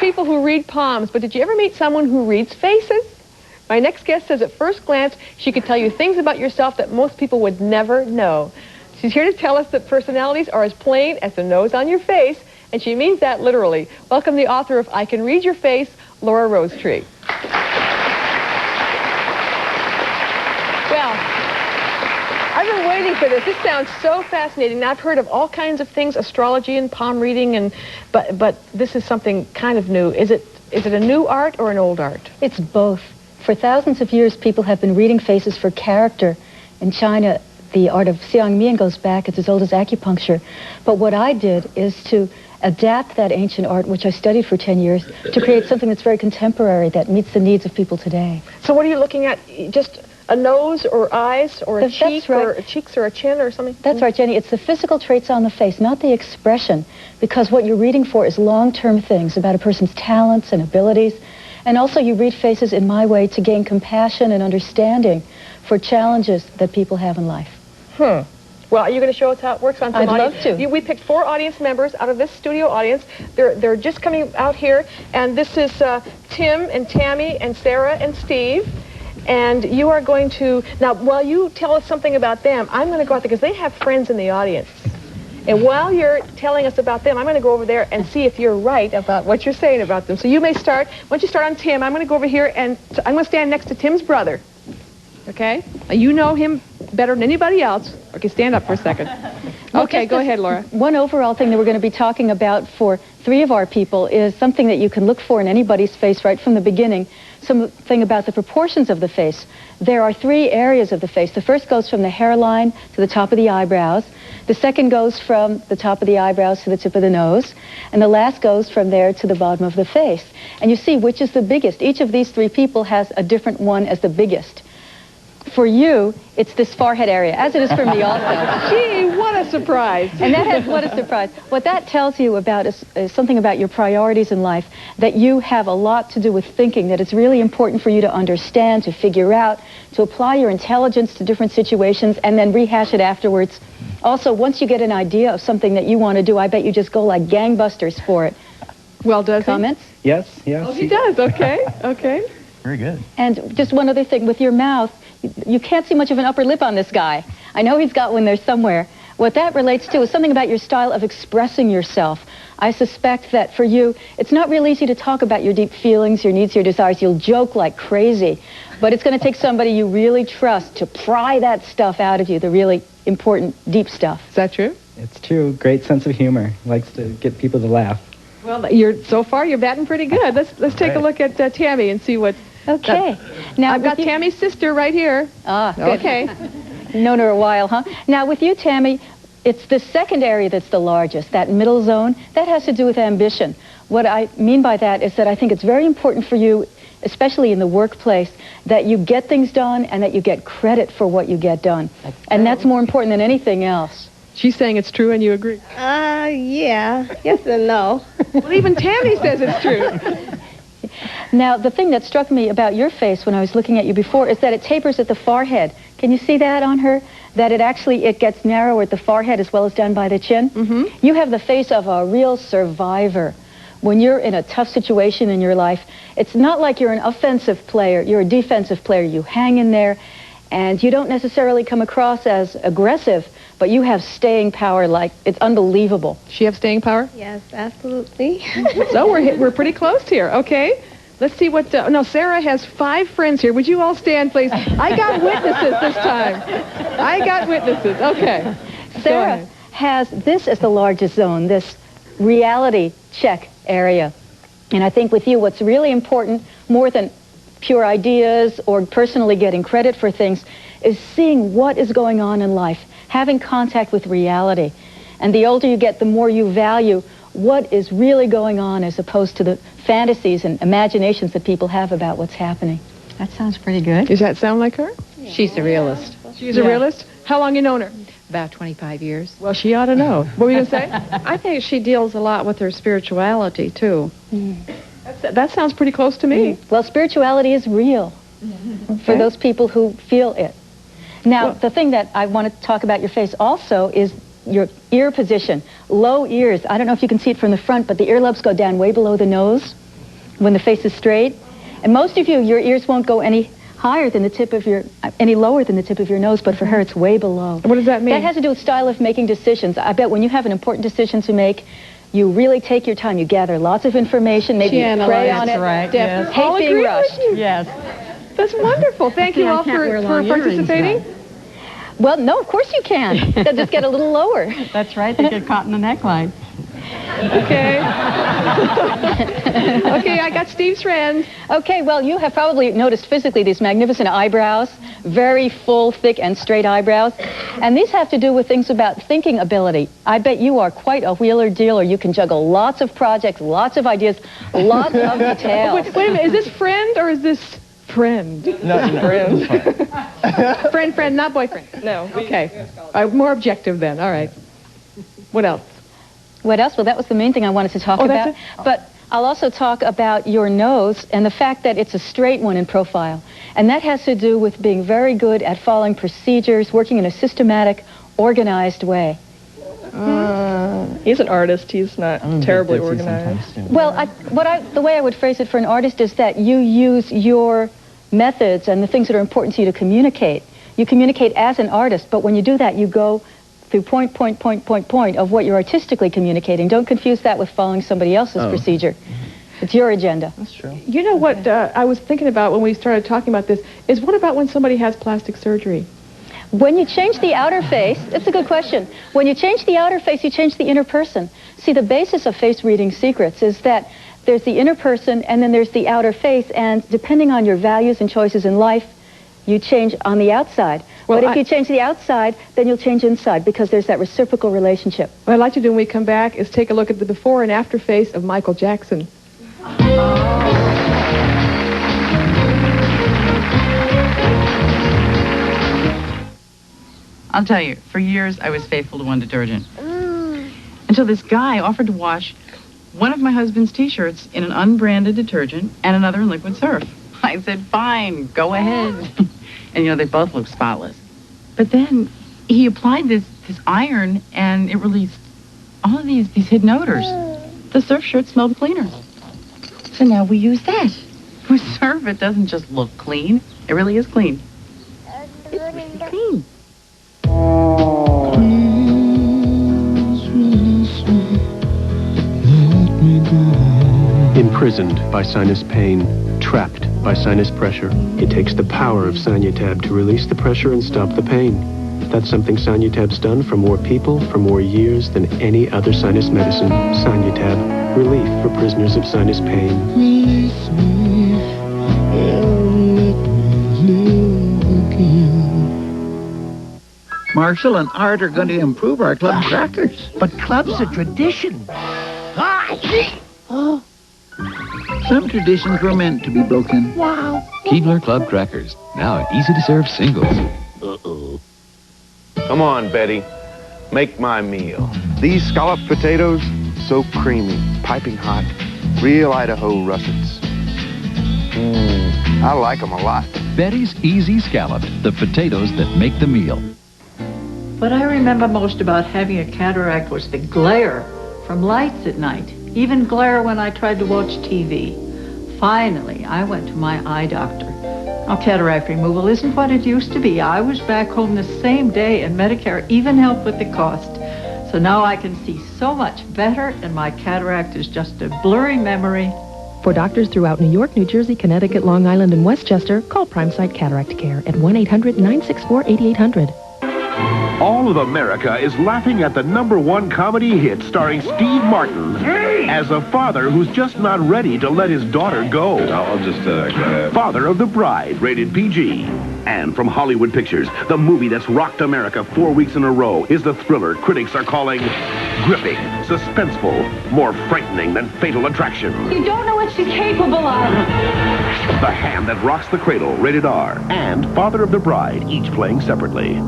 people who read palms, but did you ever meet someone who reads faces? My next guest says at first glance, she could tell you things about yourself that most people would never know. She's here to tell us that personalities are as plain as the nose on your face, and she means that literally. Welcome the author of I Can Read Your Face, Laura Rosetree. Well, I've been waiting for this. This sounds so fascinating. Now, I've heard of all kinds of things, astrology and palm reading, but this is something kind of new. Is it a new art or an old art? It's both. For thousands of years, people have been reading faces for character. In China, the art of Xiangmian goes back. It's as old as acupuncture. But what I did is to adapt that ancient art, which I studied for 10 years, to create something that's very contemporary, that meets the needs of people today. So what are you looking at? Just a nose or eyes or a cheek, right. or cheeks or a chin or something? That's right, Jenny. It's the physical traits on the face, not the expression, because what you're reading for is long-term things about a person's talents and abilities. And also you read faces in my way to gain compassion and understanding for challenges that people have in life. Well, are you going to show us how it works on some audience? I'd love to. We picked 4 audience members out of this studio audience. They're just coming out here, and this is Tim and Tammy and Sarah and Steve. And you are going to, now while you tell us something about them, I'm going to go out there because they have friends in the audience. And while you're telling us about them, I'm going to go over there and see if you're right about what you're saying about them. So you may start, once you start on Tim, I'm going to go over here and I'm going to stand next to Tim's brother. Okay? You know him better than anybody else. Okay, stand up for a second. Okay, go ahead, Laura. One overall thing that we're going to be talking about for 3 of our people is something that you can look for in anybody's face right from the beginning, something about the proportions of the face. There are 3 areas of the face. The first goes from the hairline to the top of the eyebrows. The second goes from the top of the eyebrows to the tip of the nose. And the last goes from there to the bottom of the face. And you see which is the biggest. Each of these 3 people has a different one as the biggest. For you, it's this forehead area, as it is for me also. Gee, what a surprise. And what a surprise. What that tells you about is something about your priorities in life, that you have a lot to do with thinking, that it's really important for you to understand, to figure out, to apply your intelligence to different situations, and then rehash it afterwards. Also, once you get an idea of something that you want to do, I bet you just go like gangbusters for it. Well, does Comments? he? Yes. Oh, he does. Okay, okay. Very good. And just one other thing, with your mouth, you can't see much of an upper lip on this guy. I know he's got one there somewhere. What that relates to is something about your style of expressing yourself. I suspect that for you, it's not real easy to talk about your deep feelings, your needs, your desires. You'll joke like crazy. But it's going to take somebody you really trust to pry that stuff out of you, the really important, deep stuff. Is that true? It's true. Great sense of humor. Likes to get people to laugh. Well, so far you're batting pretty good. Let's take a look at Tammy and see what. Okay. Now I've got Tammy's sister right here. Ah, good. Okay. Known her a while, huh? Now with you, Tammy, it's the second area that's the largest, that middle zone. That has to do with ambition. What I mean by that is that I think it's very important for you, especially in the workplace, that you get things done and that you get credit for what you get done. And that's more important than anything else. She's saying it's true and you agree. Yeah. Yes and no. Well, even Tammy says it's true. Now, the thing that struck me about your face when I was looking at you before is that it tapers at the forehead. Can you see that on her? That it gets narrower at the forehead as well as down by the chin? Mm-hmm. You have the face of a real survivor. When you're in a tough situation in your life, it's not like you're an offensive player. You're a defensive player. You hang in there, and you don't necessarily come across as aggressive, but you have staying power like it's unbelievable. She have staying power? Yes, absolutely. So we're pretty close here. Okay. Let's see what... no, Sarah has 5 friends here. Would you all stand, please? I got witnesses this time. I got witnesses. Okay. Sarah has this as the largest zone, this reality check area. And I think with you, what's really important, more than pure ideas or personally getting credit for things, is seeing what is going on in life, having contact with reality. And the older you get, the more you value what is really going on as opposed to the fantasies and imaginations that people have about what's happening. That sounds pretty good. Does that sound like her? Yeah. She's a realist. She's a realist? How long you known her? About 25 years. Well, she ought to know. What were you going to say? I think she deals a lot with her spirituality, too. That sounds pretty close to me. Well, spirituality is real for those people who feel it. Now, the thing that I want to talk about your face also is your ear position. Low ears. I don't know if you can see it from the front, but the earlobes go down way below the nose. when the face is straight. And most of you, your ears won't go any higher than the tip of your, any lower than the tip of your nose, but for her it's way below. What does that mean? That has to do with style of making decisions. I bet when you have an important decision to make, you really take your time. You gather lots of information, maybe you pray on it. That's right, yes. Hate being rushed. Yes. That's wonderful. Thank you all for participating. Well, no, of course you can. They'll just get a little lower. That's right. They get caught in the neckline. Okay. Okay, I got Steve's friend. Okay, well, you have probably noticed physically these magnificent eyebrows, very full, thick, and straight eyebrows. And these have to do with things about thinking ability. I bet you are quite a wheeler dealer. You can juggle lots of projects, lots of ideas, lots of details. Wait a minute, is this friend or is this friend? No, Friend. Friend, not boyfriend. No, okay. More objective then, all right. What else? What else? Well, that was the main thing I wanted to talk about. That's it? But I'll also talk about your nose and the fact that it's a straight one in profile. And that has to do with being very good at following procedures, working in a systematic, organized way. He's an artist. He's not terribly organized. Well, the way I would phrase it for an artist is that you use your methods and the things that are important to you to communicate. You communicate as an artist, but when you do that, you go through point of what you're artistically communicating. Don't confuse that with following somebody else's procedure. It's your agenda. That's true. You know what I was thinking about when we started talking about this is what about when somebody has plastic surgery? When you change the outer face, it's a good question. When you change the outer face, you change the inner person. See, the basis of face reading secrets is that there's the inner person and then there's the outer face, and depending on your values and choices in life, you change on the outside. Well, but if you change the outside, then you'll change inside because there's that reciprocal relationship. What I'd like to do when we come back is take a look at the before and after face of Michael Jackson. I'll tell you, for years I was faithful to one detergent. Until this guy offered to wash one of my husband's T-shirts in an unbranded detergent and another in liquid surf. I said, fine, go ahead. And, you know, they both look spotless. But then he applied this iron, and it released all of these hidden odors. The surf shirt smelled cleaner. So now we use that. With surf, it doesn't just look clean. It really is clean. It's really clean. Imprisoned by sinus pain, trapped by sinus pressure, it takes the power of Sanyutab to release the pressure and stop the pain. That's something Sanyutab's done for more people for more years than any other sinus medicine. Sanyutab, relief for prisoners of sinus pain. Release me and let me live again. Marshall and Art are going to improve our club crackers. But club's a tradition. Some traditions were meant to be broken. Wow. Keebler Club Crackers, now easy-to-serve singles. Uh-oh. Come on, Betty. Make my meal. These scallop potatoes, so creamy, piping hot, real Idaho russets. I like them a lot. Betty's Easy Scalloped, the potatoes that make the meal. What I remember most about having a cataract was the glare from lights at night, even glare when I tried to watch TV. Finally, I went to my eye doctor. Now, cataract removal isn't what it used to be. I was back home the same day, and Medicare even helped with the cost. So now I can see so much better, and my cataract is just a blurry memory. For doctors throughout New York, New Jersey, Connecticut, Long Island, and Westchester, call Prime Site Cataract Care at 1-800-964-8800. All of America is laughing at the #1 comedy hit starring Steve Martin as a father who's just not ready to let his daughter go. I'll just go ahead. Father of the Bride, rated PG. And from Hollywood Pictures, the movie that's rocked America 4 weeks in a row is the thriller critics are calling gripping, suspenseful, more frightening than Fatal Attraction. You don't know what she's capable of. The Hand That Rocks the Cradle, rated R, and Father of the Bride, each playing separately.